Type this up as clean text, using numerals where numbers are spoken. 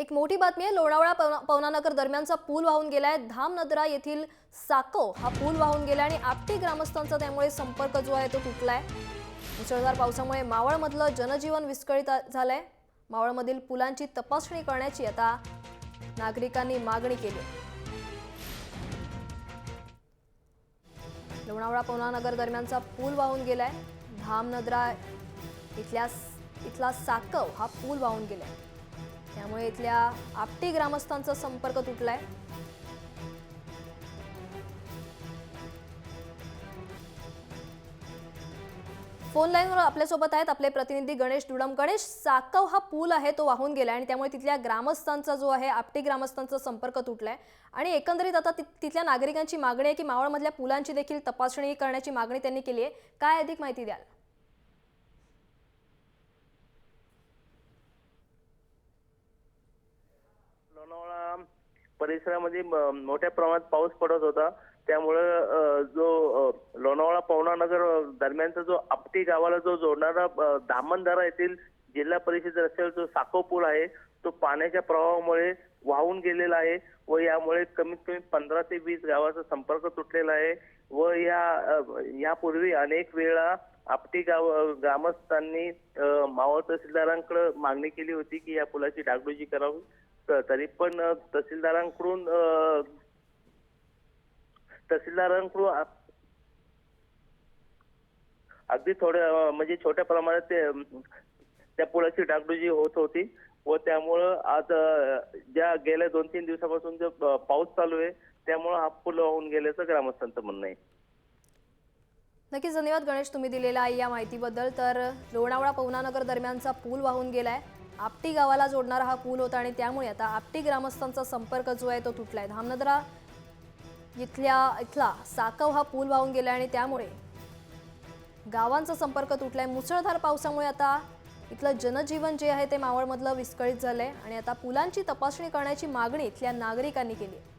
एक मोठी बातमी आहे। लोणावळा पवनानगर दरम्यानचा पूल वाहून गेलाय। धामनदरा येथील साकव हा पूल वाहून गेला आणि आपटी ग्रामस्थांचा त्यामुळे संपर्क जो आहे तो तुटलाय। मुसळधार पावसामुळे मावळमधलं जनजीवन विस्कळीत झालंय। मावळमधील पुलांची तपासणी करण्याची आता नागरिकांनी मागणी केली। लोणावळा पवनानगर दरम्यानचा पूल वाहून गेलाय। धामनदरा इथला साकव हा पूल वाहून गेलाय, त्यामुळे इथल्या आपटी ग्रामस्थांचा संपर्क तुटलाय। फोन लाईनवर आपल्यासोबत आहेत आपले प्रतिनिधी गणेश दुडम। गणेश, साकव हा पूल आहे तो वाहून गेलाय आणि त्यामुळे तिथल्या ग्रामस्थांचा जो आहे आपटी ग्रामस्थांचा संपर्क तुटलाय आणि एकंदरीत आता तिथल्या नागरिकांची मागणी आहे की मावळमधल्या पुलांची देखील तपासणी करण्याची मागणी त्यांनी केली आहे। काय अधिक माहिती द्याल? लोणावळा परिसरामध्ये मोठ्या प्रमाणात पाऊस पडत होता, त्यामुळे जो लोणावळा पवनानगर दरम्यानचा जो आपटी गावाला जो जोडणारा धामनदरा येथील जिल्हा परिषद रस्त्यावर जो साकव पूल आहे तो पाण्याच्या प्रवाहामुळे वाहून गेलेला आहे व यामुळे कमीत कमी 15 ते 20 गावाचा संपर्क तुटलेला आहे व यापूर्वी अनेक वेळा आपटी ग्रामस्थांनी मावळ तहसीलदारांकडे मागणी केली होती की या पुलाची डागडुजी करावी, तरी पण तहसीलदारांकडून अगदी थोड्या म्हणजे छोट्या प्रमाणात त्या पुलाची डागडुजी होत होती व त्यामुळं आज ज्या गेल्या 2-3 दिवसापासून जो पाऊस चालू आहे त्यामुळे हा पूल वाहून गेल्याचं ग्रामस्थांचं म्हणणं आहे। नक्कीच धन्यवाद गणेश तुम्ही दिलेल्या या माहितीबद्दल। तर लोणावळा पवनानगर दरम्यानचा पूल वाहून गेलाय। आपटी गावाला जोडणारा हा पूल होता आणि त्यामुळे आता आपटी ग्रामस्थांचा संपर्क जो आहे तो तुटलाय। धामनदरा इथला साकव हा पूल वाहून गेलाय आणि त्यामुळे गावांचा संपर्क तुटलाय। मुसळधार पावसामुळे आता इथलं जनजीवन जे आहे ते मावळमधलं विस्कळीत झालंय आणि आता पुलांची तपासणी करण्याची मागणी इथल्या नागरिकांनी केली आहे।